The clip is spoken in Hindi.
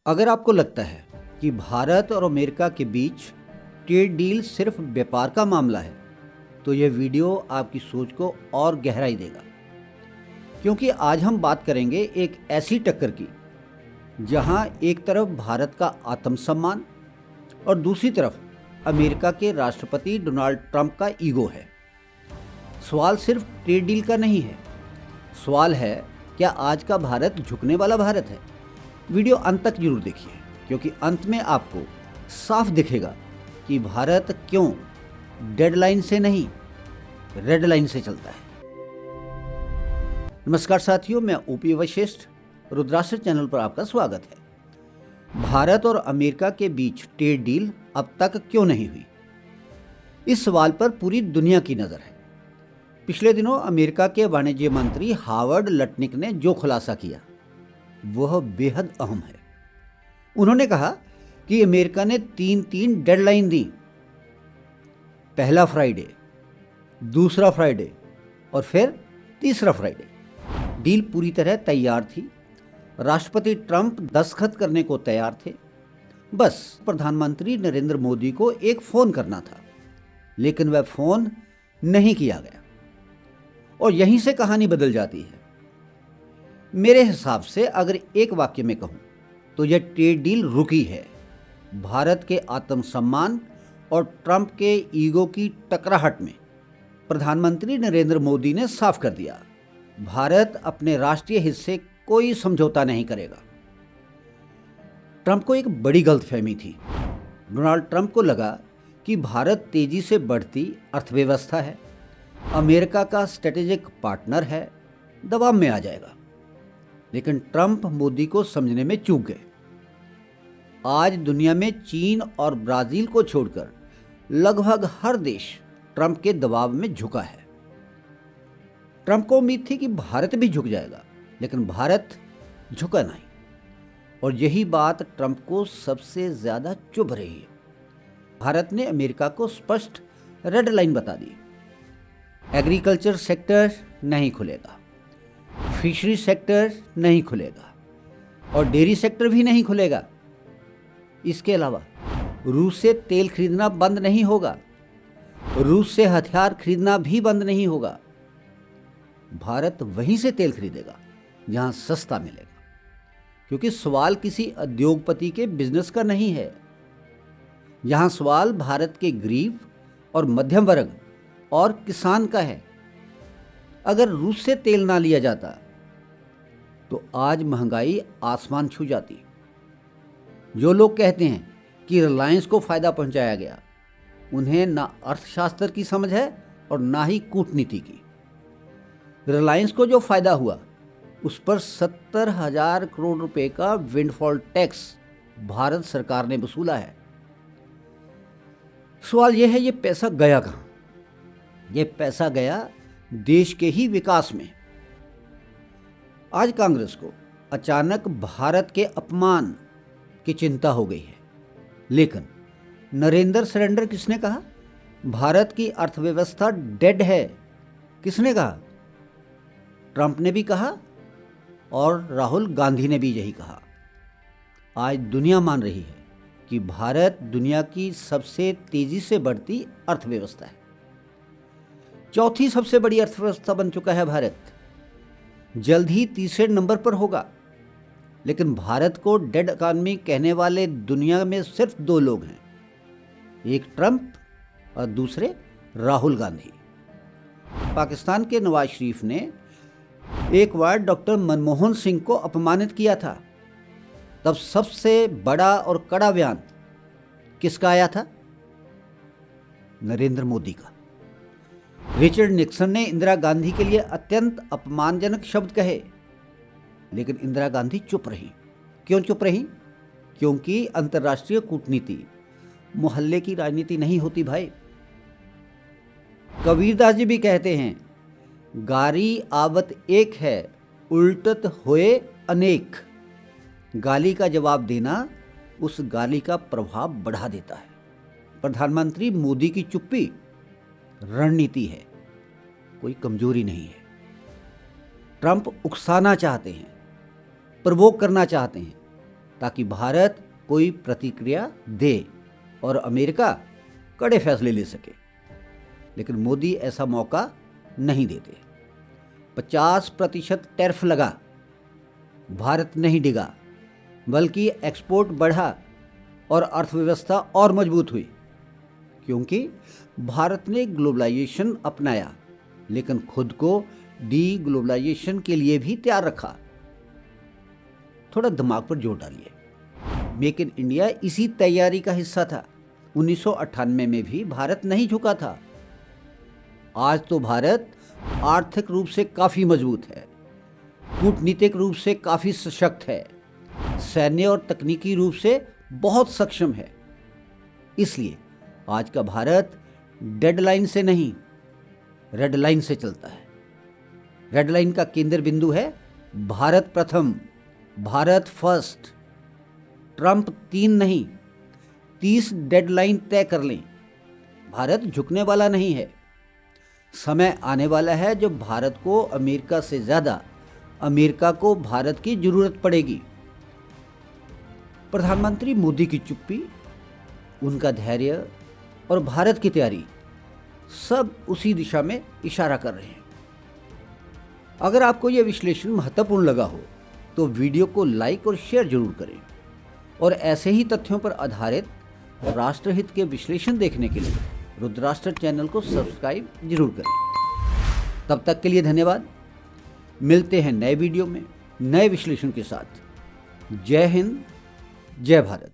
अगर आपको लगता है कि भारत और अमेरिका के बीच ट्रेड डील सिर्फ व्यापार का मामला है, तो यह वीडियो आपकी सोच को और गहराई देगा। क्योंकि आज हम बात करेंगे एक ऐसी टक्कर की जहां एक तरफ भारत का आत्मसम्मान और दूसरी तरफ अमेरिका के राष्ट्रपति डोनाल्ड ट्रंप का ईगो है। सवाल सिर्फ ट्रेड डील का नहीं है, सवाल है क्या आज का भारत झुकने वाला भारत है। वीडियो अंत तक जरूर देखिए, क्योंकि अंत में आपको साफ दिखेगा कि भारत क्यों डेडलाइन से नहीं रेड लाइन से चलता है। नमस्कार साथियों, मैं ओपी वशिष्ठ, रुद्राष्ट्र चैनल पर आपका स्वागत है। भारत और अमेरिका के बीच ट्रेड डील अब तक क्यों नहीं हुई, इस सवाल पर पूरी दुनिया की नज़र है। पिछले दिनों अमेरिका के वाणिज्य मंत्री हावर्ड लटनिक ने जो खुलासा किया वह बेहद अहम है। उन्होंने कहा कि अमेरिका ने तीन डेडलाइन दी, पहला फ्राइडे, दूसरा फ्राइडे और फिर तीसरा फ्राइडे। डील पूरी तरह तैयार थी, राष्ट्रपति ट्रंप दस्तखत करने को तैयार थे, बस प्रधानमंत्री नरेंद्र मोदी को एक फ़ोन करना था, लेकिन वह फ़ोन नहीं किया गया और यहीं से कहानी बदल जाती है। मेरे हिसाब से अगर एक वाक्य में कहूँ तो यह ट्रेड डील रुकी है भारत के आत्मसम्मान और ट्रंप के ईगो की टकराहट में। प्रधानमंत्री नरेंद्र मोदी ने साफ कर दिया, भारत अपने राष्ट्रीय हित से कोई समझौता नहीं करेगा। ट्रंप को एक बड़ी गलतफहमी थी। डोनाल्ड ट्रंप को लगा कि भारत तेजी से बढ़ती अर्थव्यवस्था है, अमेरिका का स्ट्रेटेजिक पार्टनर है, दबाव में आ जाएगा। लेकिन ट्रंप मोदी को समझने में चूक गए। आज दुनिया में चीन और ब्राजील को छोड़कर लगभग हर देश ट्रंप के दबाव में झुका है। ट्रंप को उम्मीद थी कि भारत भी झुक जाएगा, लेकिन भारत झुका नहीं, और यही बात ट्रंप को सबसे ज्यादा चुभ रही है। भारत ने अमेरिका को स्पष्ट रेड लाइन बता दी, एग्रीकल्चर सेक्टर नहीं खुलेगा, फिशरी सेक्टर नहीं खुलेगा और डेयरी सेक्टर भी नहीं खुलेगा। इसके अलावा रूस से तेल खरीदना बंद नहीं होगा, रूस से हथियार खरीदना भी बंद नहीं होगा। भारत वहीं से तेल खरीदेगा जहां सस्ता मिलेगा, क्योंकि सवाल किसी उद्योगपति के बिजनेस का नहीं है। यहां सवाल भारत के गरीब और मध्यम वर्ग और किसान का है। अगर रूस से तेल ना लिया जाता तो आज महंगाई आसमान छू जाती। जो लोग कहते हैं कि रिलायंस को फायदा पहुंचाया गया, उन्हें ना अर्थशास्त्र की समझ है और ना ही कूटनीति की। रिलायंस को जो फायदा हुआ उस पर 70,000 करोड़ रुपए का विंडफॉल टैक्स भारत सरकार ने वसूला है। सवाल यह है, ये पैसा गया कहां? ये पैसा गया देश के ही विकास में। आज कांग्रेस को अचानक भारत के अपमान की चिंता हो गई है, लेकिन नरेंद्र सरेंडर किसने कहा? भारत की अर्थव्यवस्था डेड है किसने कहा? ट्रंप ने भी कहा और राहुल गांधी ने भी यही कहा। आज दुनिया मान रही है कि भारत दुनिया की सबसे तेजी से बढ़ती अर्थव्यवस्था है, चौथी सबसे बड़ी अर्थव्यवस्था बन चुका है भारत, जल्द ही तीसरे नंबर पर होगा। लेकिन भारत को डेड इकॉनमी कहने वाले दुनिया में सिर्फ दो लोग हैं, एक ट्रंप और दूसरे राहुल गांधी। पाकिस्तान के नवाज शरीफ ने एक बार डॉक्टर मनमोहन सिंह को अपमानित किया था, तब सबसे बड़ा और कड़ा बयान किसका आया था? नरेंद्र मोदी का। रिचर्ड निक्सन ने इंदिरा गांधी के लिए अत्यंत अपमानजनक शब्द कहे, लेकिन इंदिरा गांधी चुप रही। क्यों चुप रही? क्योंकि अंतर्राष्ट्रीय कूटनीति मोहल्ले की राजनीति नहीं होती भाई। कबीरदास जी भी कहते हैं, गारी आवत एक है, उल्टत होए अनेक। गाली का जवाब देना उस गाली का प्रभाव बढ़ा देता है। प्रधानमंत्री मोदी की चुप्पी रणनीति है, कोई कमजोरी नहीं है। ट्रंप उकसाना चाहते हैं, प्रवोक करना चाहते हैं, ताकि भारत कोई प्रतिक्रिया दे और अमेरिका कड़े फैसले ले सके। लेकिन मोदी ऐसा मौका नहीं देते। 50% टैरिफ लगा, भारत नहीं डिगा, बल्कि एक्सपोर्ट बढ़ा और अर्थव्यवस्था और मजबूत हुई, क्योंकि भारत ने ग्लोबलाइजेशन अपनाया लेकिन खुद को डी ग्लोबलाइजेशन के लिए भी तैयार रखा। थोड़ा दिमाग पर जोर डालिए, मेक इन इंडिया इसी तैयारी का हिस्सा था। 1998 में भी भारत नहीं झुका था। आज तो भारत आर्थिक रूप से काफ़ी मजबूत है, कूटनीतिक रूप से काफ़ी सशक्त है, सैन्य और तकनीकी रूप से बहुत सक्षम है। इसलिए आज का भारत डेडलाइन से नहीं, रेड लाइन से चलता है। रेड लाइन का केंद्र बिंदु है भारत प्रथम, भारत फर्स्ट। ट्रंप 3 नहीं 30 डेडलाइन तय कर लें, भारत झुकने वाला नहीं है। समय आने वाला है जब भारत को अमेरिका से ज़्यादा अमेरिका को भारत की ज़रूरत पड़ेगी। प्रधानमंत्री मोदी की चुप्पी, उनका धैर्य और भारत की तैयारी सब उसी दिशा में इशारा कर रहे हैं। अगर आपको यह विश्लेषण महत्वपूर्ण लगा हो तो वीडियो को लाइक और शेयर जरूर करें और ऐसे ही तथ्यों पर आधारित राष्ट्रहित के विश्लेषण देखने के लिए रुद्राष्ट्र चैनल को सब्सक्राइब जरूर करें। तब तक के लिए धन्यवाद। मिलते हैं नए वीडियो में नए विश्लेषण के साथ। जय हिंद, जय भारत।